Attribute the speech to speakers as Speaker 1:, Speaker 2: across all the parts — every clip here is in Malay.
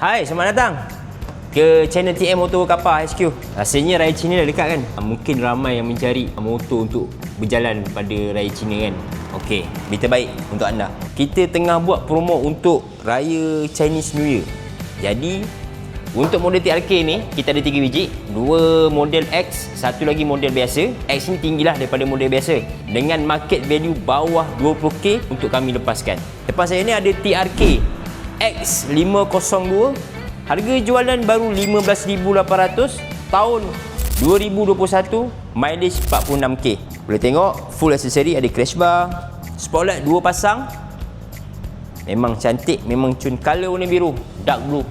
Speaker 1: Hai, selamat datang ke channel TM Motor Kappa HQ. Rasanya Raya Cina dah dekat kan? Mungkin ramai yang mencari motor untuk berjalan pada Raya Cina kan? Okey, berita baik untuk anda. Kita tengah buat promo untuk Raya Chinese New Year. Jadi, untuk model TRK ni, kita ada 3 biji. 2 model X, satu lagi model biasa. X ni tinggilah daripada model biasa. Dengan market value bawah 20k untuk kami lepaskan. Depan saya ni ada TRK X502. Harga jualan baru 15,800 tahun 2021, mileage 46k. Boleh tengok full aksesori, ada crash bar, spotlight 2 pasang. Memang cantik, memang cun. Color warna biru, dark blue.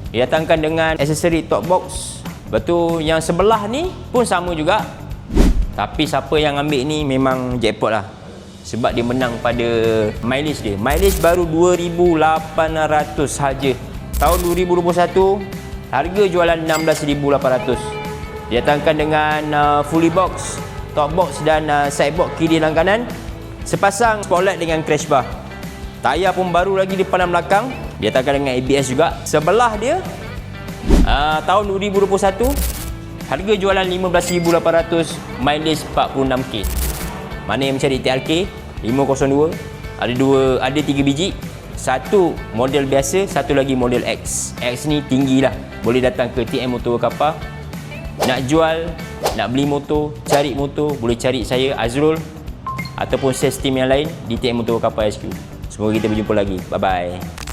Speaker 1: Didatangkan dengan aksesori top box. Lepas tu yang sebelah ni pun sama juga. Tapi siapa yang ambil ni memang jackpot lah. Sebab dia menang pada mileage dia. Mileage baru 2,800 saja. Tahun 2021, harga jualan 16,800. Didatangkan dengan fully box, top box dan side box kiri dan kanan. Sepasang spotlight dengan crash bar. Tayar pun baru lagi depan dan belakang. Didatangkan dengan ABS juga. Sebelah dia, tahun 2021, harga jualan 15,800, mileage 46k. Mana yang mencari TRK 502, ada 3 biji. Satu model biasa, satu lagi model X. X ni tinggi lah. Boleh datang ke TM Motor Kappa. Nak jual, nak beli motor, cari motor, boleh cari saya Azrul ataupun sales team yang lain di TM Motor Kappa HQ. Semoga kita berjumpa lagi. Bye bye.